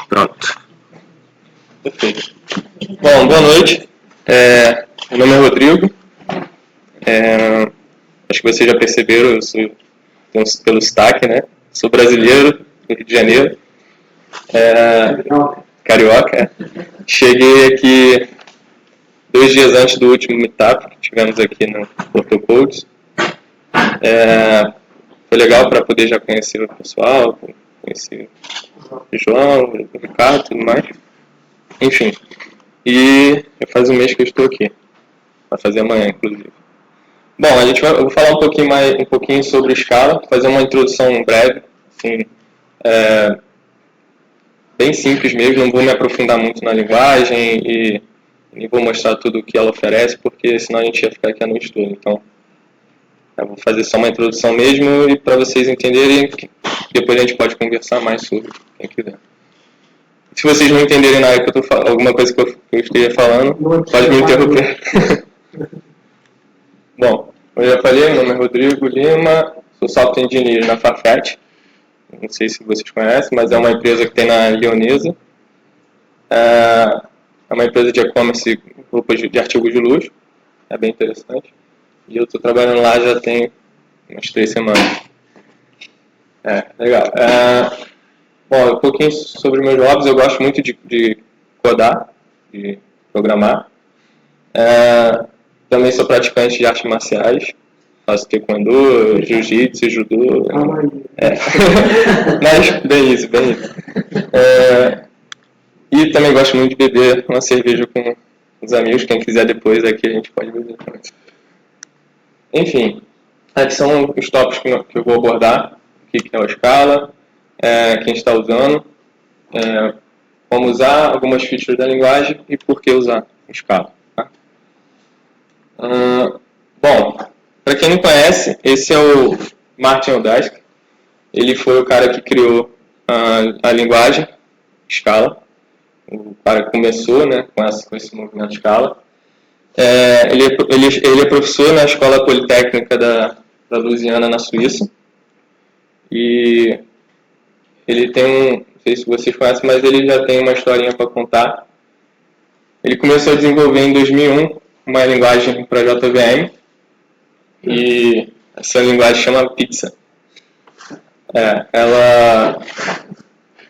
Pronto. Perfeito. Bom, boa noite. Meu nome é Rodrigo. Acho que vocês já perceberam, eu sou, pelo sotaque, né? Sou brasileiro, do Rio de Janeiro. Carioca. Cheguei aqui 2 dias antes do último meetup que tivemos aqui no Porto Codes. Foi legal para poder já conhecer o pessoal, conhecer o João, o Ricardo e tudo mais. Enfim, e faz um mês que eu estou aqui. Vai fazer amanhã, inclusive. Bom, eu vou falar um pouquinho sobre Scala, fazer uma introdução breve, assim, bem simples mesmo, não vou me aprofundar muito na linguagem e vou mostrar tudo o que ela oferece, porque senão a gente ia ficar aqui a noite toda. Então, eu vou fazer só uma introdução mesmo e para vocês entenderem, depois a gente pode conversar mais sobre quem quiser. Se vocês não entenderem na hora que eu tô falando, alguma coisa que eu esteja falando, pode me interromper. Bom, eu já falei, meu nome é Rodrigo Lima, sou software engineer na Farfetch. Não sei se vocês conhecem, mas é uma empresa que tem na Leonesa. É uma empresa de e-commerce, roupas de artigos de luxo. É bem interessante. E eu estou trabalhando lá já tem umas 3 semanas. Legal. Bom, um pouquinho sobre meus hobbies. Eu gosto muito de codar, de programar. Também sou praticante de artes marciais. Faço taekwondo, jiu-jitsu, judô. Mas bem isso. E também gosto muito de beber uma cerveja com os amigos. Quem quiser depois aqui a gente pode beber também. Enfim, aqui são os tópicos que eu vou abordar. O que é o Scala, quem está usando, como usar algumas features da linguagem e por que usar o Scala. Tá? Bom, para quem não conhece, esse é o Martin Odask. Ele foi o cara que criou a linguagem Scala. O cara que começou, né, com esse movimento Scala. Ele é professor na Escola Politécnica da Louisiana, na Suíça. E ele tem não sei se vocês conhecem, mas ele já tem uma historinha para contar. Ele começou a desenvolver em 2001 uma linguagem para JVM. E essa linguagem chama Pizza.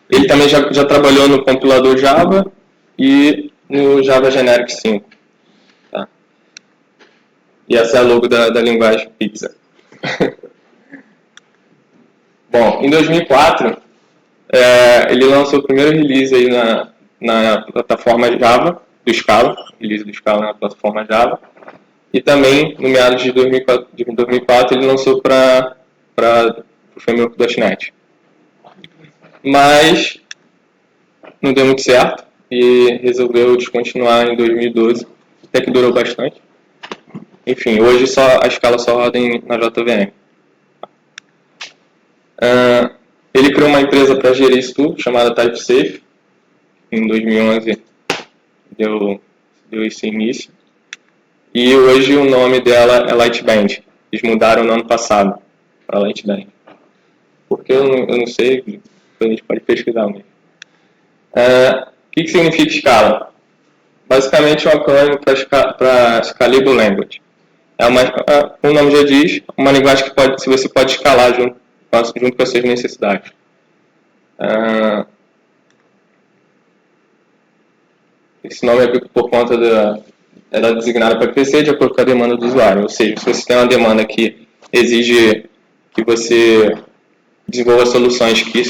Ele também já trabalhou no compilador Java e no Java Generic 5. Tá? E essa é a logo da linguagem Pizza. Bom, em 2004, ele lançou o primeiro release aí na plataforma Java, do Scala, release do Scala na plataforma Java. E também, no meados de 2004 ele lançou para o framework .NET. Mas não deu muito certo e resolveu descontinuar em 2012, até que durou bastante. Enfim, hoje a Scala só roda na JVM. Ele criou uma empresa para gerir isso tudo, chamada TypeSafe. Em 2011 deu esse início. E hoje o nome dela é Lightband. Eles mudaram no ano passado para Lightband. Porque eu não sei, a gente pode pesquisar mesmo. O que significa Scala? Basicamente é um acrônimo para Scalable Language. Como o nome já diz, uma linguagem que você pode escalar junto com as suas necessidades. Esse nome é por conta ela é designada para crescer de acordo com a demanda do usuário. Ou seja, se você tem uma demanda que exige que você desenvolva soluções que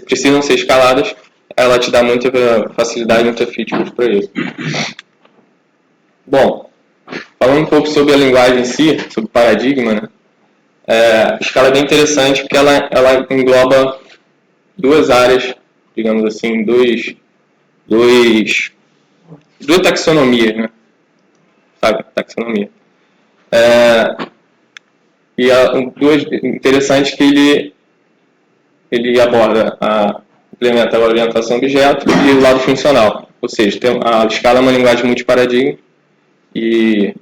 precisam ser escaladas, ela te dá muita facilidade, muita features para isso. Bom, falando um pouco sobre a linguagem em si, sobre o paradigma, né? A Scala é bem interessante porque ela engloba 2 áreas, digamos assim, duas taxonomias, né? Sabe, taxonomia. Duas interessantes que ele aborda implementa a orientação objeto e o lado funcional. Ou seja, a Scala é uma linguagem multiparadigma e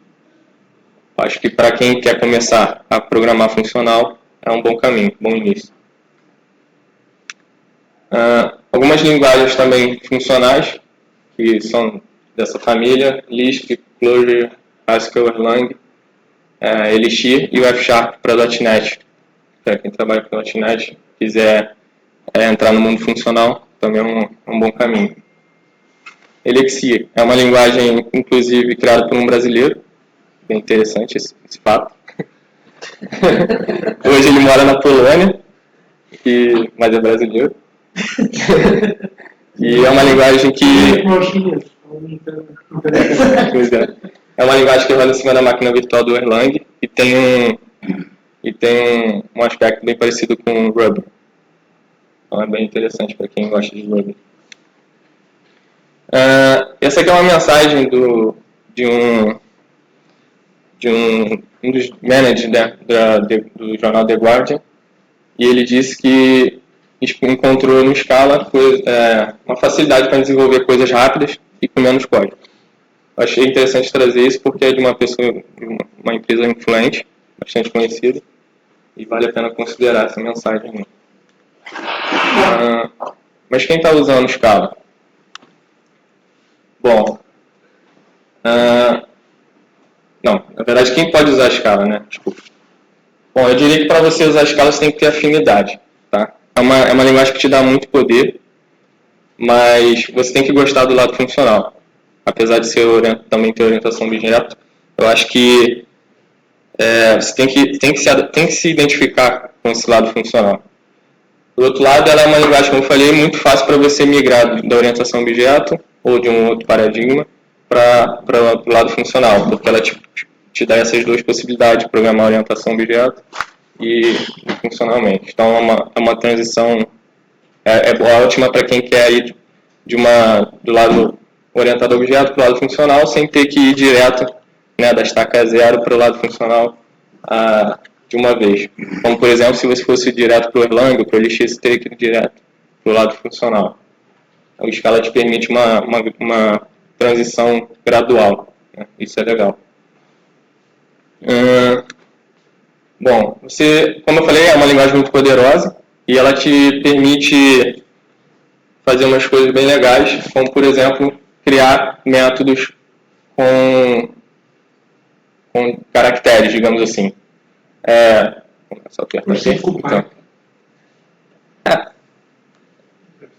acho que para quem quer começar a programar funcional é um bom caminho, bom início. Algumas linguagens também funcionais, que são dessa família, Lisp, Clojure, Haskell, Erlang, Elixir e o F# para .NET. Para quem trabalha com .NET, quiser entrar no mundo funcional, também é um bom caminho. Elixir é uma linguagem, inclusive, criada por um brasileiro. Bem interessante esse fato. Hoje ele mora na Polônia, mas é brasileiro. E é uma linguagem que... É uma linguagem que roda em cima da máquina virtual do Erlang e tem um aspecto bem parecido com o Ruby. Então é bem interessante para quem gosta de Ruby. Essa aqui é uma mensagem de um dos managers, né, do jornal The Guardian, e ele disse que encontrou no Scala uma facilidade para desenvolver coisas rápidas e com menos código. Eu achei interessante trazer isso porque é de uma pessoa, uma empresa influente, bastante conhecida, e vale a pena considerar essa mensagem. Mas quem está usando Scala? Bom, não, na verdade, quem pode usar Scala, né? Desculpa. Bom, eu diria que para você usar Scala você tem que ter afinidade, tá? É uma linguagem que te dá muito poder, mas você tem que gostar do lado funcional. Apesar de também ter orientação objeto, eu acho que você tem que se identificar com esse lado funcional. Do outro lado, ela é uma linguagem, como eu falei, muito fácil para você migrar da orientação objeto ou de um outro paradigma para o lado funcional, porque ela te dá essas duas possibilidades, de programar orientação objeto e funcionalmente. Então é uma transição ótima para quem quer ir do lado orientado a objeto para o lado funcional, sem ter que ir direto, né, da estaca zero para o lado funcional de uma vez. Como, por exemplo, se você fosse direto para o Erlang ou para o Elixir, você teria que ir direto para o lado funcional. O Scala te permite uma transição gradual, né? Isso é legal. Bom, como eu falei, é uma linguagem muito poderosa e ela te permite fazer umas coisas bem legais, como, por exemplo, criar métodos com caracteres, digamos assim. Só apertar aqui. Então.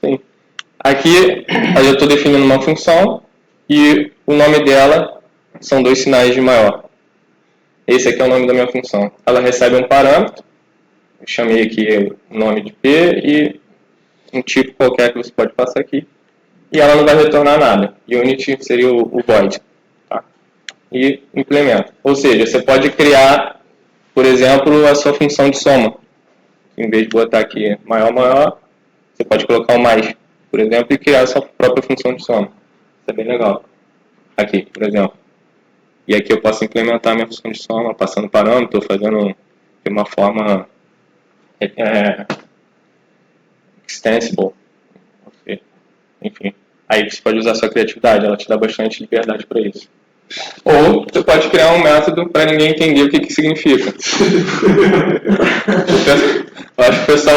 Sim. Aqui eu estou definindo uma função e o nome dela são 2 sinais de maior. Esse aqui é o nome da minha função. Ela recebe um parâmetro, eu chamei aqui o nome de P e um tipo qualquer que você pode passar aqui. E ela não vai retornar nada. Unity seria o void. Tá? E implementa. Ou seja, você pode criar, por exemplo, a sua função de soma. Em vez de botar aqui maior, você pode colocar o mais, por exemplo, e criar a sua própria função de soma. Isso é bem legal. Aqui, por exemplo. E aqui eu posso implementar a minha função de soma, passando parâmetro, fazendo de uma forma extensible. Enfim, aí você pode usar a sua criatividade, ela te dá bastante liberdade para isso. Ou você pode criar um método para ninguém entender o que significa. Eu acho que o pessoal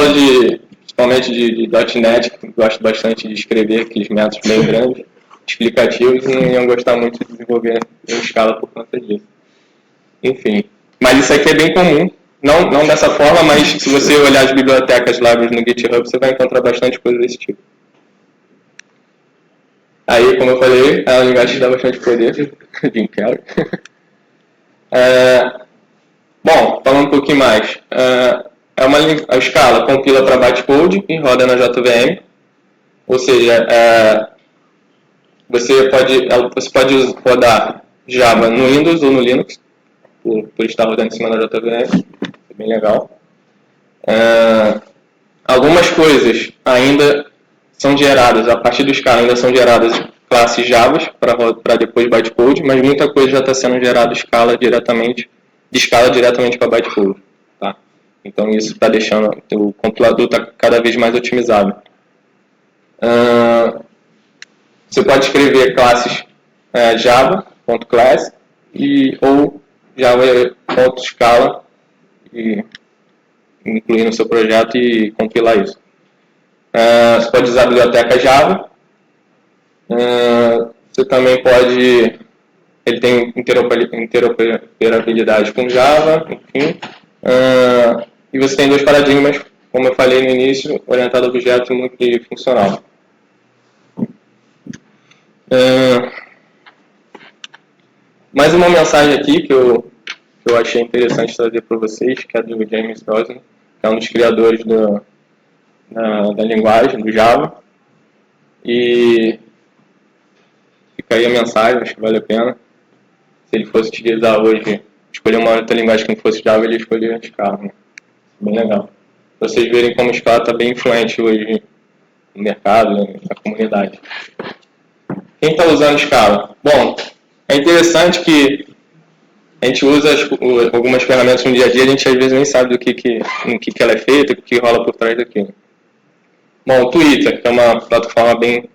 principalmente de .NET, que gosta bastante de escrever aqueles métodos bem grandes, explicativos, não iam gostar muito de desenvolver em Scala por conta disso. Enfim, mas isso aqui é bem comum. Não dessa forma, mas se você olhar as bibliotecas libraries no GitHub, você vai encontrar bastante coisa desse tipo. Aí, como eu falei, a linguagem dá bastante poder. Jim Carrey. Bom, falando um pouquinho mais. A Scala compila para bytecode e roda na JVM. Ou seja, você pode rodar Java no Windows ou no Linux, por estar rodando em cima da JVM. É bem legal. Algumas coisas ainda são geradas, a partir do Scala ainda são geradas classes Java para depois bytecode, mas muita coisa já está sendo gerada de Scala diretamente para bytecode. Tá? Então isso está deixando o compilador cada vez mais otimizado. Você pode escrever classes Java.class ou Java.scala e incluir no seu projeto e compilar isso. Você pode usar a biblioteca Java. Você também pode... Ele tem interoperabilidade com Java, enfim. E você tem dois paradigmas, como eu falei no início, orientado a objeto e multifuncional. Mais uma mensagem aqui que eu achei interessante trazer para vocês, que é do James Gosling, que é um dos criadores da linguagem, do Java. E fica aí a mensagem, acho que vale a pena. Se ele fosse utilizar hoje, escolher uma outra linguagem que não fosse Java, ele escolheria Scala. Né? Bem legal. Pra vocês verem como o Scala está bem influente hoje no mercado, na comunidade. Quem está usando Scala? Bom, é interessante que a gente usa algumas ferramentas no dia a dia, a gente às vezes nem sabe em que ela é feita, o que rola por trás daquilo. Bom, o Twitter, que é uma plataforma bem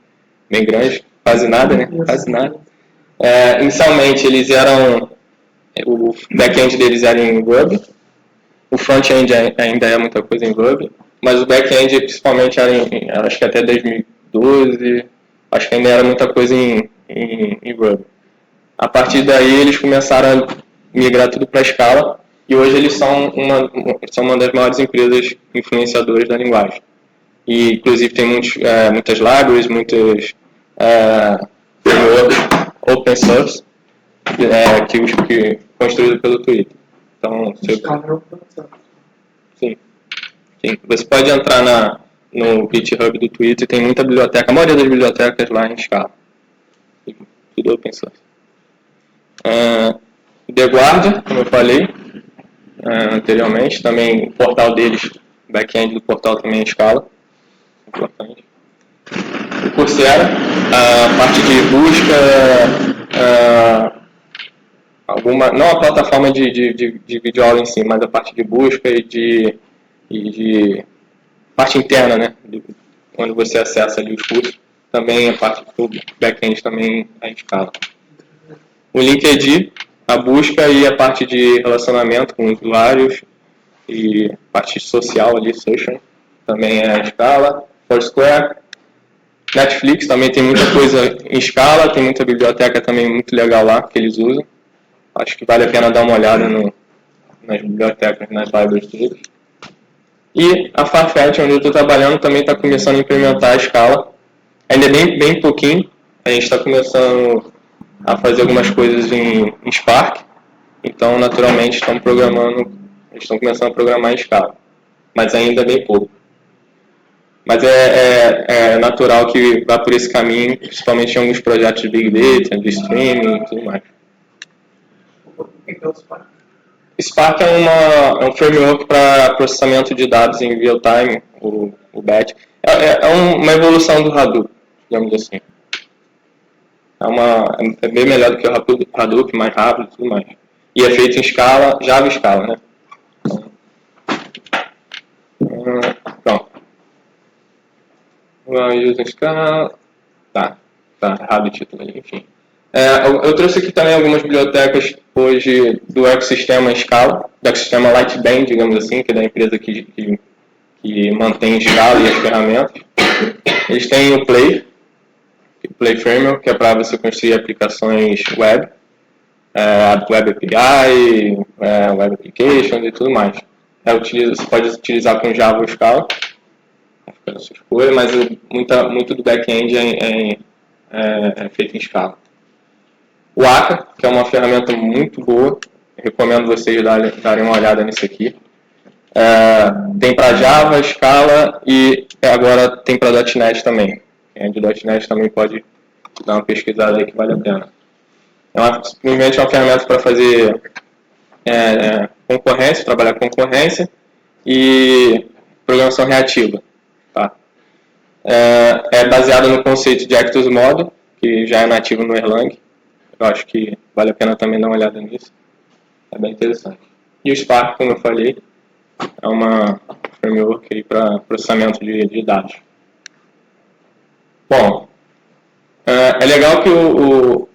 grande, quase nada, né? Quase nada. Inicialmente eles eram, o back-end deles era em Ruby, o front-end ainda é muita coisa em Ruby, mas o back-end principalmente era acho que até 2012, acho que ainda era muita coisa em Ruby. A partir daí eles começaram a migrar tudo para Scala e hoje eles são uma das maiores empresas influenciadoras da linguagem. E inclusive tem muitas libraries, muitas frameworks open source que construído pelo Twitter. Então, sim. Você pode entrar no GitHub do Twitter, tem muita biblioteca, a maioria das bibliotecas lá em Scala. Tudo open source. The Guardian, como eu falei anteriormente, também o portal deles, o back-end do portal também é em Scala. Importante. O Coursera, a parte de busca, não a plataforma de videoaula em si, mas a parte de busca e de parte interna, né, onde você acessa ali os cursos, também a parte do back-end também é em Scala. O LinkedIn, a busca e a parte de relacionamento com usuários e parte social ali, social, também é em Scala. Foursquare, Netflix também tem muita coisa em Scala, tem muita biblioteca também muito legal lá que eles usam. Acho que vale a pena dar uma olhada nas bibliotecas, nas libraries deles. E a Farfetch, onde eu estou trabalhando, também está começando a implementar a Scala. Ainda é bem pouquinho, a gente está começando a fazer algumas coisas em Spark, então naturalmente estão começando a programar em Scala, mas ainda é bem pouco. Mas é natural que vá por esse caminho, principalmente em alguns projetos de Big Data, de streaming e tudo mais. Spark é um framework para processamento de dados em real time, o batch. É uma evolução do Hadoop, digamos assim. É bem melhor do que o Hadoop, mais rápido e tudo mais. E é feito em Scala, Java e Scala, né? Pronto. Usa Scala. Tá errado o título ali, enfim. Eu trouxe aqui também algumas bibliotecas hoje do ecossistema Scala, do ecossistema Lightband, digamos assim, que é da empresa que mantém Scala e as ferramentas. Eles têm o Play Framework, que é para você construir aplicações web, Web API, Web Applications e tudo mais. Você pode utilizar com Java ou Scala, fica a sua escolha, mas muito do back-end é feito em Scala. O Akka, que é uma ferramenta muito boa, recomendo vocês darem uma olhada nisso aqui. Tem para Java, Scala e agora tem para .NET também. Quem é de .NET também pode dar uma pesquisada aí que vale a pena. Simplesmente uma ferramenta para fazer concorrência, trabalhar com concorrência e programação reativa. Tá? É baseado no conceito de Actors Model, que já é nativo no Erlang. Eu acho que vale a pena também dar uma olhada nisso. É bem interessante. E o Spark, como eu falei, é uma framework para processamento de dados. Bom, é legal que no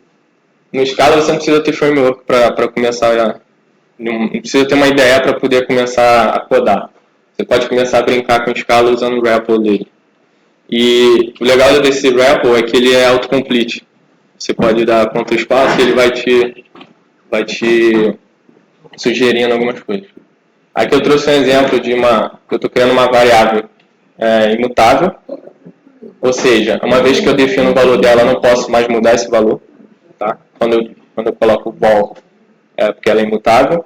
Scala você não precisa ter framework para começar não precisa ter uma ideia para poder começar a codar. Você pode começar a brincar com Scala usando o REPL dele. E o legal desse REPL é que ele é autocomplete. Você pode dar contra espaço e ele vai te sugerindo algumas coisas. Aqui eu trouxe um exemplo de que eu estou criando uma variável imutável, ou seja, uma vez que eu defino o valor dela, eu não posso mais mudar esse valor. Tá? Quando eu coloco o ball, é porque ela é imutável.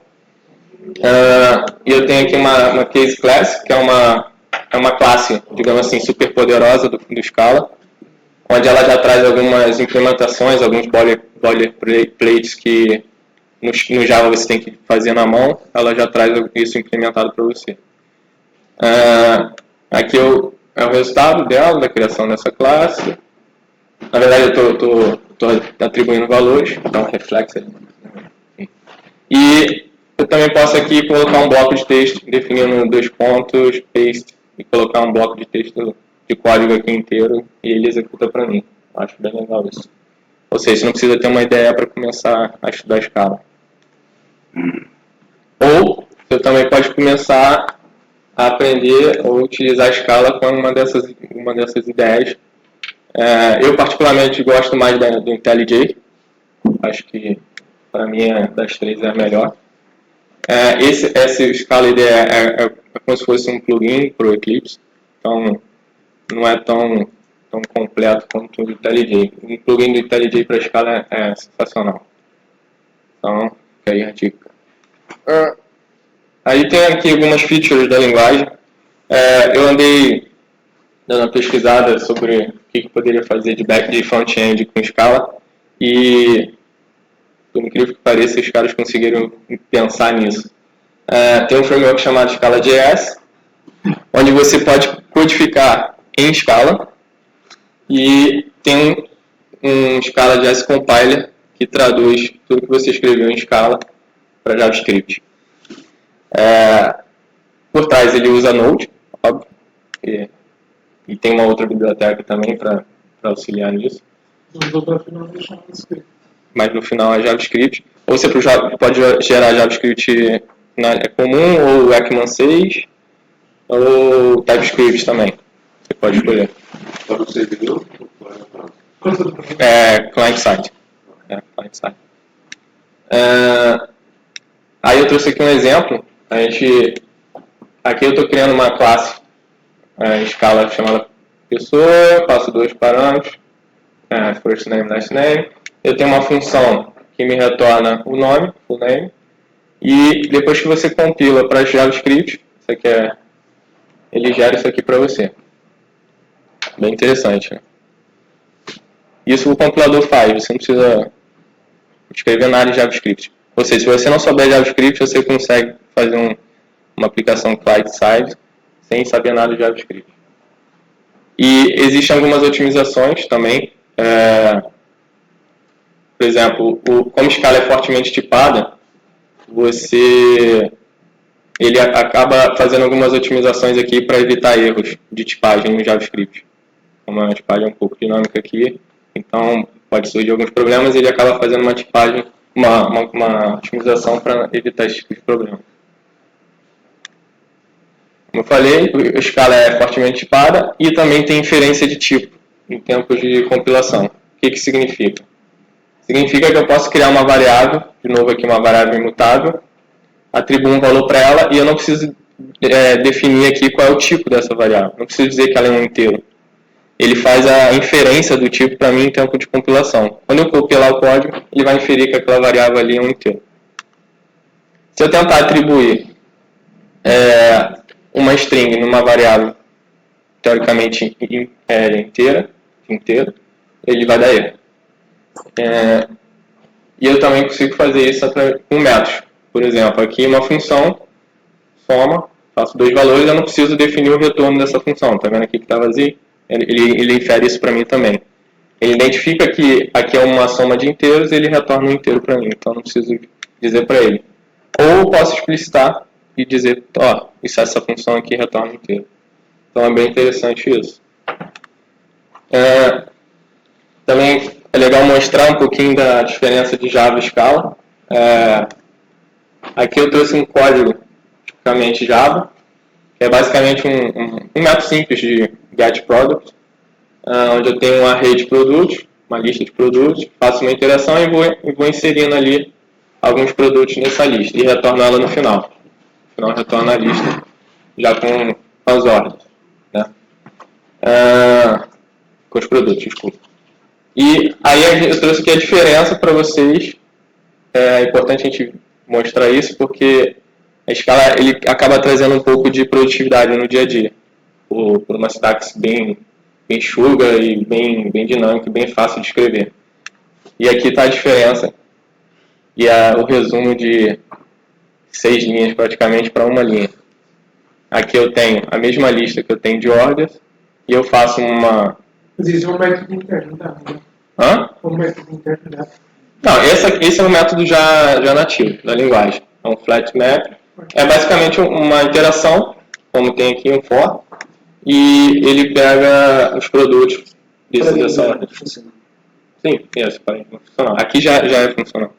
E eu tenho aqui uma case class, que é uma classe, digamos assim, super poderosa do Scala, onde ela já traz algumas implementações, alguns boilerplates que no Java você tem que fazer na mão, ela já traz isso implementado para você. Aqui é o resultado dela, da criação dessa classe. Na verdade eu estou atribuindo valores, então reflexo ali. E eu também posso aqui colocar um bloco de texto, definindo 2 pontos, paste, e colocar um bloco de texto de código aqui inteiro, e ele executa para mim. Eu acho bem legal isso. Ou seja, você não precisa ter uma ideia para começar a estudar Scala. Ou você também pode começar a aprender ou utilizar a Scala com uma dessas ideias. Eu particularmente gosto mais do IntelliJ. Acho que para mim das três é a melhor. Esse Scala IDE é como se fosse um plugin para o Eclipse, então não é tão completo quanto o IntelliJ. Um plugin do IntelliJ para Scala é sensacional. Então, fica aí a dica. Aí tem aqui algumas features da linguagem. Eu andei dando uma pesquisada sobre o que eu poderia fazer de front-end com Scala e, por incrível que pareça, os caras conseguiram pensar nisso. Tem um framework chamado Scala.js, onde você pode codificar em Scala, e tem um Scala.js compiler que traduz tudo que você escreveu em Scala para JavaScript. Por trás ele usa Node, óbvio, e tem uma outra biblioteca também para auxiliar nisso. Mas no final é JavaScript. Ou você pode gerar JavaScript comum, ou ECMAScript 6, ou TypeScript também. Você pode escolher. Para o servidor? Client-side. Client-side. Aí eu trouxe aqui um exemplo. Aqui eu estou criando uma classe em Scala chamada pessoa, passo 2 parâmetros, first name, last name. Eu tenho uma função que me retorna o nome, full name, e depois que você compila para JavaScript, ele gera isso aqui para você. Bem interessante, né? Isso o compilador faz, você não precisa escrever nada em JavaScript. Ou seja, se você não souber JavaScript, você consegue fazer uma aplicação client-side sem saber nada de JavaScript. E existem algumas otimizações também. Por exemplo, como Scala é fortemente tipada, ele acaba fazendo algumas otimizações aqui para evitar erros de tipagem no JavaScript. Como a tipagem é um pouco dinâmica aqui, então pode surgir alguns problemas, e ele acaba fazendo uma tipagem, uma otimização para evitar esse tipo de problema. Como eu falei, o Scala é fortemente tipada e também tem inferência de tipo em tempos de compilação. O que significa? Significa que eu posso criar uma variável, de novo aqui uma variável imutável, atribuo um valor para ela e eu não preciso definir aqui qual é o tipo dessa variável. Não preciso dizer que ela é um inteiro. Ele faz a inferência do tipo para mim em tempo de compilação. Quando eu compilar o código, ele vai inferir que aquela variável ali é um inteiro. Se eu tentar atribuir uma string numa variável teoricamente inteira, ele vai dar erro. E eu também consigo fazer isso com métodos. Por exemplo, aqui uma função soma, faço 2 valores, eu não preciso definir o retorno dessa função. Está vendo aqui que está vazio? Ele infere isso para mim também. Ele identifica que aqui é uma soma de inteiros e ele retorna um inteiro para mim. Então não preciso dizer para ele. Ou posso explicitar e dizer, essa função aqui retorna um inteiro. Então é bem interessante isso. Também é legal mostrar um pouquinho da diferença de Java e Scala. Aqui eu trouxe um código tipicamente Java, que é basicamente um método simples de getProduct. onde eu tenho um array de produtos, uma lista de produtos, faço uma interação e vou inserindo ali alguns produtos nessa lista e retorno ela no final. No final retorno a lista já com as ordens, né? Com os produtos, desculpa. E aí eu trouxe aqui a diferença para vocês. É importante a gente mostrar isso porque a escala ele acaba trazendo um pouco de produtividade no dia a dia, por uma sintaxe bem enxuga e bem dinâmica, bem fácil de escrever. E aqui está a diferença e o resumo de 6 linhas praticamente para uma linha. Aqui eu tenho a mesma lista que eu tenho de ordens e eu faço uma... Mas isso é um método interno, tá? Hã? Um método interno, né? Não, esse é um método já nativo da linguagem. É um flat map. É basicamente uma interação, como tem aqui um for, e ele pega os produtos dessa ordem. Sim, isso, para funcional. Aqui já é funcional.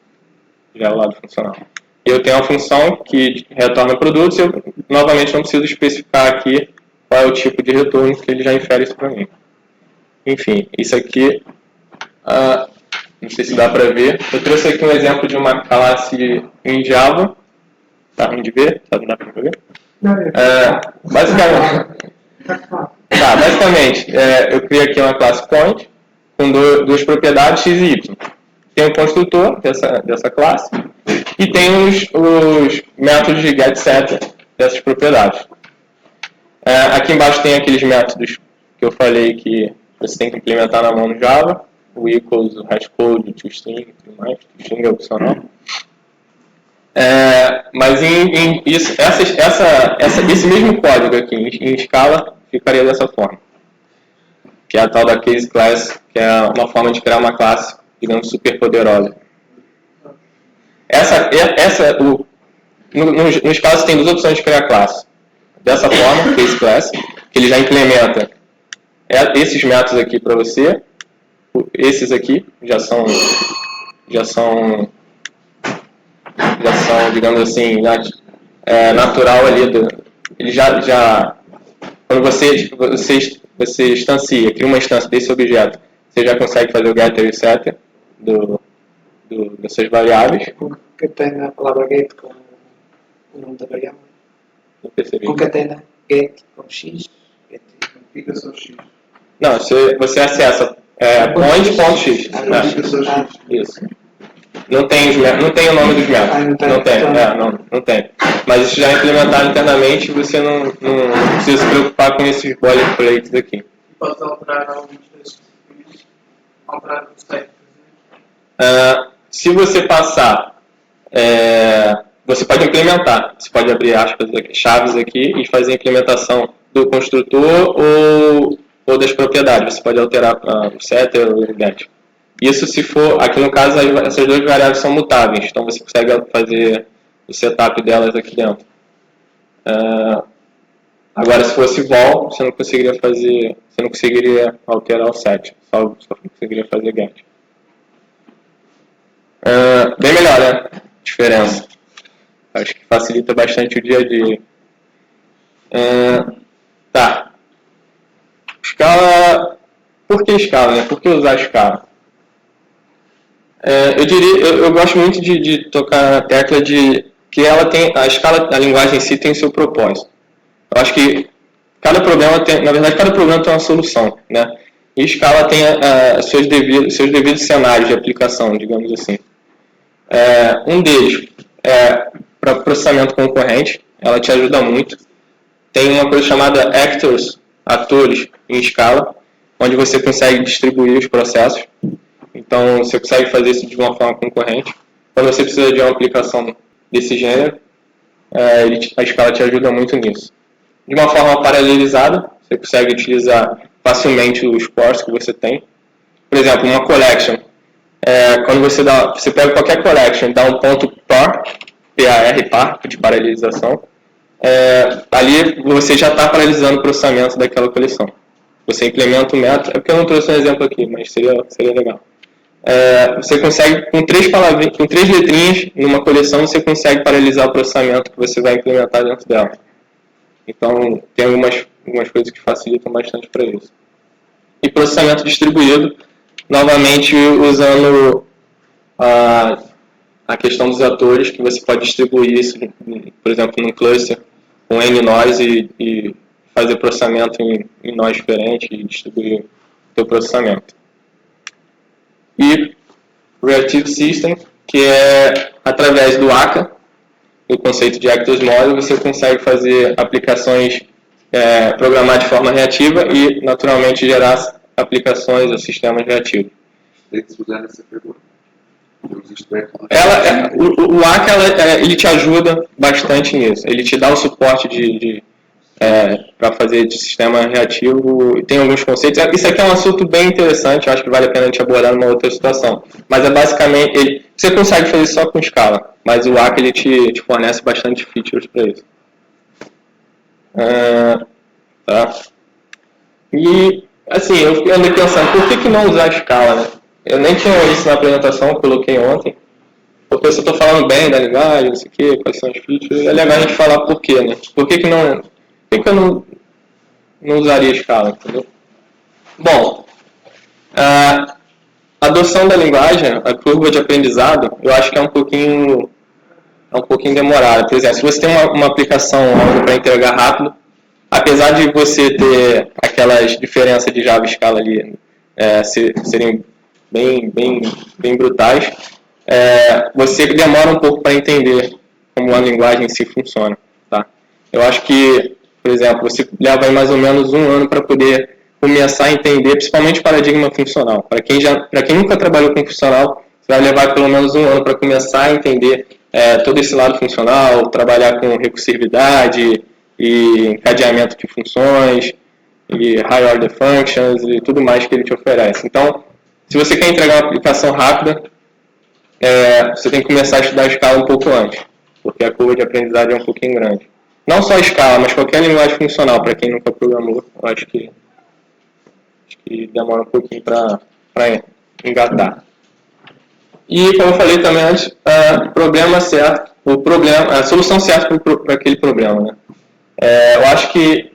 Já é o lado funcional. Eu tenho uma função que retorna produtos e eu novamente não preciso especificar aqui qual é o tipo de retorno que ele já infere isso para mim. Enfim, isso aqui, não sei se dá para ver. Eu trouxe aqui um exemplo de uma classe em Java. Tá ruim de ver? Não dá para ver? Basicamente, eu criei aqui uma classe point com duas propriedades x e y. Tem um construtor dessa classe e tem os métodos de getSetter dessas propriedades. Aqui embaixo tem aqueles métodos que eu falei que você tem que implementar na mão no Java, o equals, o hashcode, o toString e tudo mais. toString é opcional. Mas esse mesmo código aqui em escala ficaria dessa forma, que é a tal da case class, que é uma forma de criar uma classe, digamos, super poderosa. No Scala você tem duas opções de criar classe. Dessa forma, case class, que ele já implementa esses métodos aqui para você. Esses aqui já são, digamos assim, natural ali. Ele quando você instancia, cria uma instância desse objeto, você já consegue fazer o getter e o setter dessas variáveis. Concatena a palavra get com o nome da variável. Não percebi. Concatena get com x, get fica só x. Não, você acessa point.x. Isso. Não tem o nome dos métodos. Não tem. Mas isso já é implementado internamente e você não precisa se preocupar com esses boilerplates aqui. Pode alterar alguns desses, alterar o site. Se você passar, você pode implementar. Você pode abrir aspas aqui, chaves aqui e fazer a implementação do construtor ou das propriedades. Você pode alterar o setter ou o get. Isso se for, aqui no caso, essas duas variáveis são mutáveis, então você consegue fazer o setup delas aqui dentro. Agora, se fosse vol, você não conseguiria alterar o set, só conseguiria fazer get. Bem melhor, né? Diferença. Acho que facilita bastante o dia a dia. Tá. Scala. Por que Scala, né? Por que usar Scala? Eu gosto muito de tocar na tecla de que ela tem, a linguagem em si tem o seu propósito. Eu acho que cada problema tem uma solução, né? E Scala tem seus devidos cenários de aplicação, digamos assim. Um deles é para processamento concorrente, ela te ajuda muito. Tem uma coisa chamada atores em Scala, onde você consegue distribuir os processos. Então, você consegue fazer isso de uma forma concorrente. Quando você precisa de uma aplicação desse gênero, a Scala te ajuda muito nisso. De uma forma paralelizada, você consegue utilizar facilmente os cores que você tem. Por exemplo, uma collection. Quando você pega qualquer collection e dá um ponto par de paralelização, ali você já está paralisando o processamento daquela coleção. Você implementa o método, porque eu não trouxe um exemplo aqui, mas seria legal. Você consegue, com três letrinhas, numa coleção, você consegue paralisar o processamento que você vai implementar dentro dela. Então, tem algumas coisas que facilitam bastante para isso. E processamento distribuído, novamente usando a questão dos atores, que você pode distribuir isso, por exemplo, num cluster com N nós e fazer processamento em nós diferentes e distribuir o seu processamento. E Reactive System, que é através do ACA, o conceito de Actors Model, você consegue fazer aplicações, programar de forma reativa e, naturalmente, gerar aplicações ou sistemas reativos. Tem que estudar nessa pergunta. O ACA ele te ajuda bastante nisso. Ele te dá o suporte para fazer de sistema reativo. Tem alguns conceitos. Isso aqui é um assunto bem interessante. Eu acho que vale a pena a gente abordar numa outra situação. Mas é basicamente você consegue fazer só com Scala, mas o ACA ele te fornece bastante features para isso. Tá. E assim, eu andei pensando, por que não usar Scala, né? Eu nem tinha isso na apresentação, coloquei ontem. Porque se eu estou falando bem da linguagem, não sei o que, quais são os features, é legal a gente falar por quê, né? Por que eu não usaria Scala, entendeu? Bom, a adoção da linguagem, a curva de aprendizado, eu acho que é um pouquinho demorada. Por exemplo, se você tem uma aplicação para entregar rápido, apesar de você ter aquelas diferenças de Java e Scala ali serem bem brutais, você demora um pouco para entender como a linguagem em si funciona. Tá? Eu acho que, por exemplo, você leva aí mais ou menos 1 ano para poder começar a entender, principalmente paradigma funcional. Para quem nunca trabalhou com funcional, você vai levar pelo menos 1 ano para começar a entender todo esse lado funcional, trabalhar com recursividade e encadeamento de funções, e high order functions e tudo mais que ele te oferece. Então, se você quer entregar uma aplicação rápida, você tem que começar a estudar Scala um pouco antes, porque a curva de aprendizagem é um pouquinho grande. Não só Scala, mas qualquer linguagem funcional, para quem nunca programou, eu acho que demora um pouquinho para engatar. E, como eu falei também antes, a solução certa para aquele problema. Né? Eu acho que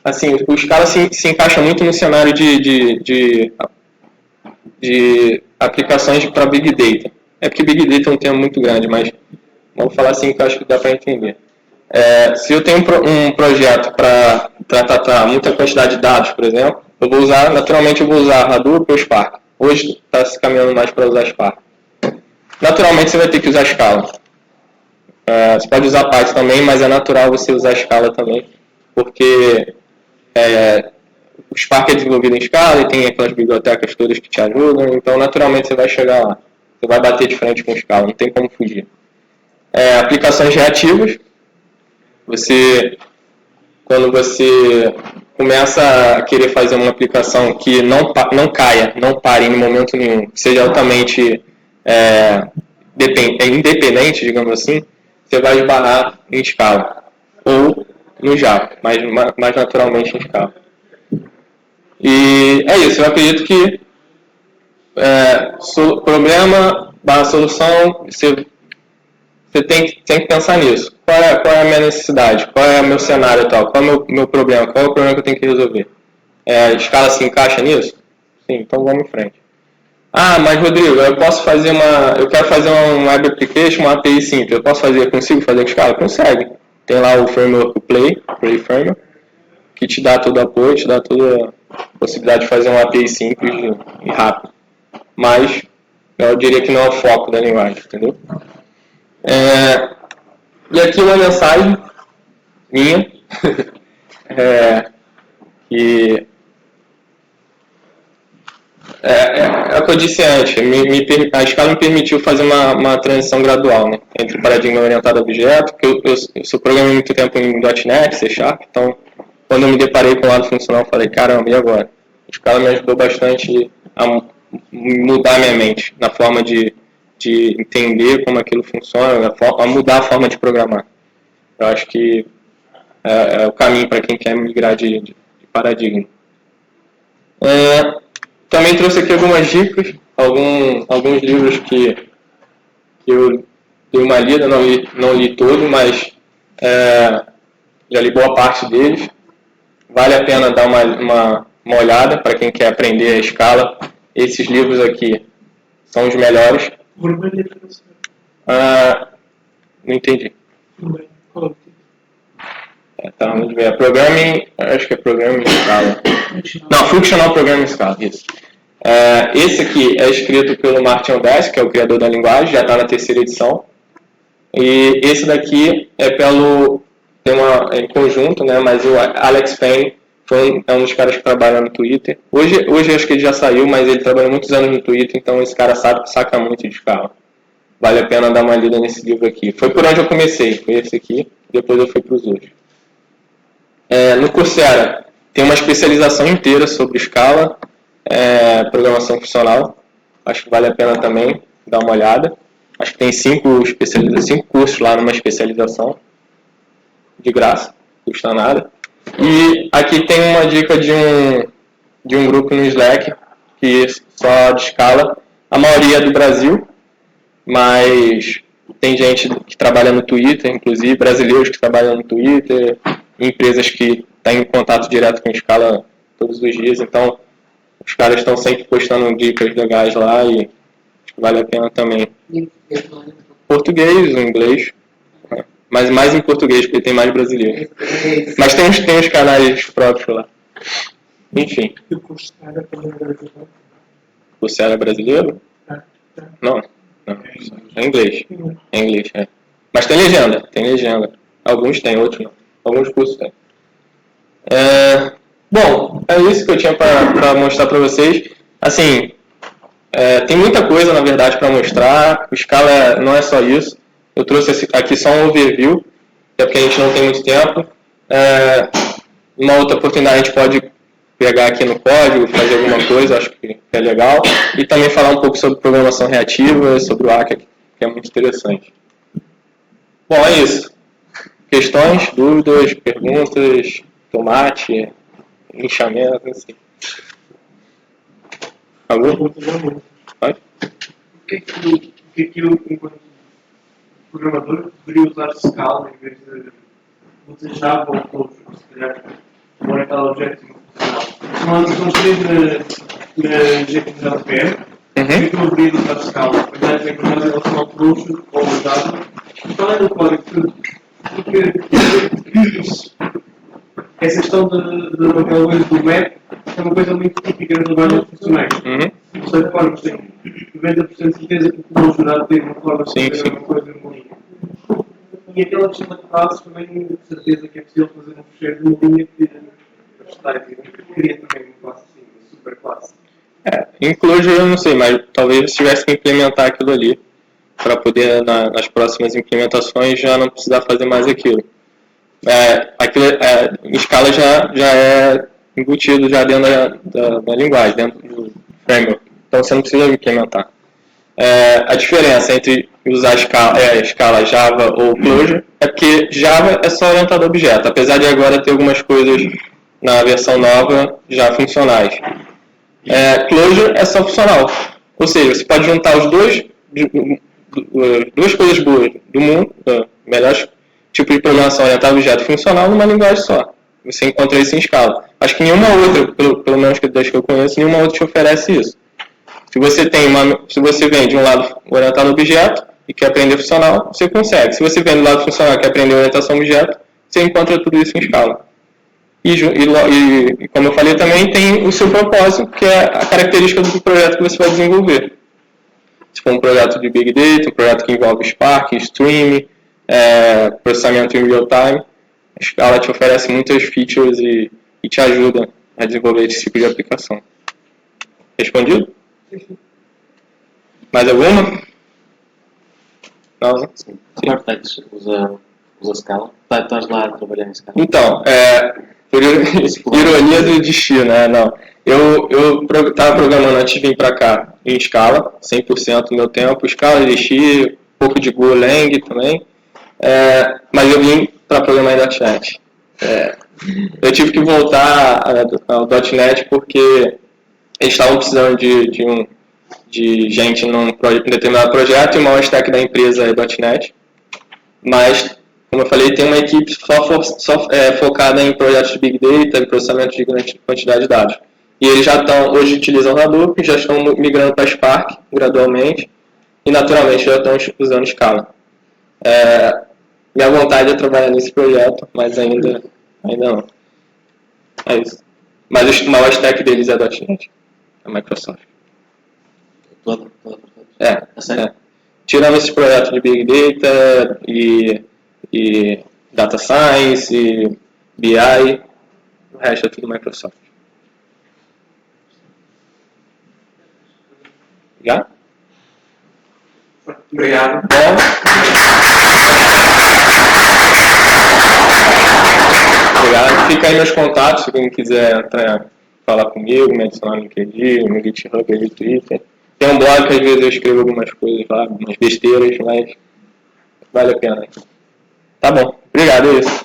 assim, o Scala se encaixa muito no cenário de aplicações para Big Data. É porque Big Data é um termo muito grande, mas vamos falar assim que eu acho que dá para entender. Se eu tenho um projeto para tratar muita quantidade de dados, por exemplo, naturalmente eu vou usar Hadoop ou Spark. Hoje está se caminhando mais para usar Spark. Naturalmente você vai ter que usar Scala. Você pode usar Python também, mas é natural você usar Scala também, porque o Spark é desenvolvido em Scala e tem aquelas bibliotecas todas que te ajudam, então naturalmente você vai chegar lá. Você vai bater de frente com Scala, não tem como fugir. Aplicações reativas. Quando você começa a querer fazer uma aplicação que não pare em momento nenhum, que seja altamente independente, digamos assim, você vai esbarrar em Scala ou no Java, mais naturalmente em Scala. E é isso, eu acredito que problema barra solução, você tem que pensar nisso. Qual é a minha necessidade? Qual é o meu cenário e tal? Qual é o meu problema? Qual é o problema que eu tenho que resolver? A Scala se encaixa nisso? Sim, então vamos em frente. Mas Rodrigo, eu quero fazer um web application, uma API simples. Consigo fazer com Scala? Consegue. Tem lá o framework Play Framework, que te dá todo o apoio, te dá toda a possibilidade de fazer uma API simples e rápido. Mas eu diria que não é o foco da linguagem, entendeu? E aqui uma mensagem minha, que é o que eu disse antes, a Scala me permitiu fazer uma transição gradual, né, entre o paradigma orientado a objeto, que eu sou programei muito tempo em .NET, C#, então quando eu me deparei com o lado funcional, eu falei, caramba, e agora? A Scala me ajudou bastante a mudar minha mente, na forma de entender como aquilo funciona, a mudar a forma de programar. Eu acho que é o caminho para quem quer migrar de paradigma. Também trouxe aqui algumas dicas, alguns livros que eu dei uma lida, não li todo, mas já li boa parte deles. Vale a pena dar uma uma olhada para quem quer aprender a escala. Esses livros aqui são os melhores. Não entendi. Tá, vamos ver. Programming, acho que é Programming Scala. Não, Functional Programming Scala, isso. Esse aqui é escrito pelo Martin Odess, que é o criador da linguagem, já está na 3ª edição. E esse daqui é em conjunto, né? Mas o Alex Payne é um dos caras que trabalha no Twitter. Hoje eu acho que ele já saiu, mas ele trabalhou muitos anos no Twitter, então esse cara saca muito de escala. Vale a pena dar uma lida nesse livro aqui. Foi por onde eu comecei, foi esse aqui, depois eu fui para os outros. No Coursera tem uma especialização inteira sobre escala, programação funcional. Acho que vale a pena também dar uma olhada. Acho que tem 5 cursos lá numa especialização, de graça, não custa nada. E aqui tem uma dica de um grupo no Slack, que só de escala, a maioria é do Brasil, mas tem gente que trabalha no Twitter, inclusive brasileiros que trabalham no Twitter, empresas que estão em contato direto com escala todos os dias, então os caras estão sempre postando dicas legais lá e vale a pena também. Português, inglês, mas mais em português, porque tem mais brasileiro. Mas tem os canais próprios lá. Enfim. E o Coursera também é brasileiro? Coursera é brasileiro? Não. É inglês. É inglês, é. Mas tem legenda. Alguns tem, outros não. Alguns cursos tem. Bom, é isso que eu tinha para mostrar para vocês. Assim, tem muita coisa, na verdade, para mostrar. O Scala não é só isso. Eu trouxe aqui só um overview, até porque a gente não tem muito tempo. Uma outra oportunidade a gente pode pegar aqui no código, fazer alguma coisa, acho que é legal. E também falar um pouco sobre programação reativa, sobre o Akka, que é muito interessante. Bom, é isso. Questões, dúvidas, perguntas, tomate, linchamento, assim. Alô? Vai? Por que eu, enquanto programador, poderia usar Scala em vez de Java ou Clojure, se calhar, o Oriental Objective funcional? Não escrevo na GPM, porque eu poderia usar Scala, mas é em relação ao Clojure ou ao Java. Qual é o código? Porque essa questão daquela coisa do web é uma coisa muito típica das linguagens funcionais. De certa forma, tenho 90% de certeza que o Clojure tem uma forma de fazer uma coisa em linha. E aquela questão de classes também, de certeza que é possível fazer um fecheiro de uma linha que cria também uma classe assim, uma super classe. Em Clojure eu não sei, mas talvez tivesse que implementar aquilo ali para poder, nas próximas implementações, já não precisar fazer mais aquilo. Em Scala já é embutido já dentro da linguagem, dentro do framework. Então você não precisa implementar. A diferença entre usar Scala Java ou Clojure é porque Java é só orientado a objeto, apesar de agora ter algumas coisas na versão nova já funcionais. Clojure é só funcional, ou seja, você pode juntar os duas coisas boas do mundo, melhores tipo de programação orientada a objeto funcional numa linguagem só. Você encontra isso em Scala. Acho que nenhuma outra, pelo menos das que eu conheço, nenhuma outra te oferece isso. Se você vem de um lado orientado a objeto e quer aprender funcional, você consegue. Se você vem do lado funcional e quer aprender orientação a objeto, você encontra tudo isso em Scala. E como eu falei também, tem o seu propósito, que é a característica do projeto que você vai desenvolver. Se for um projeto de Big Data, um projeto que envolve Spark, Stream, processamento em real time, a Scala te oferece muitas features e te ajuda a desenvolver esse tipo de aplicação. Respondido? Mais alguma? Não? Sim. Cortex usa Scala? Estás lá a trabalhar em Scala? Então, por ironia do destino, né? Não. Eu estava programando antes de vir para cá em Scala, 100% do meu tempo, Scala, Elixir, um pouco de Golang também, mas eu vim para programar em .NET. Eu tive que voltar ao .NET porque eles estavam precisando de gente num determinado projeto e o maior stack da empresa é .NET, mas, como eu falei, tem uma equipe só focada em projetos de Big Data e processamento de grande quantidade de dados. E eles já estão, hoje utilizam Hadoop, já estão migrando para Spark gradualmente e naturalmente já estão usando Scala. Minha vontade é trabalhar nesse projeto, mas ainda não. É isso. Mas o maior stack deles é .NET, a Microsoft. Toda. É, sério? é. Tirando esse projeto de Big Data e Data Science e BI, o resto é tudo Microsoft. Já? Obrigado. Bom. Obrigado. Fica aí meus contatos, se alguém quiser falar comigo, me adicionar no LinkedIn, no GitHub, no Twitter. Tem um blog que às vezes eu escrevo algumas coisas lá, umas besteiras, mas vale a pena. Tá bom. Obrigado, é isso.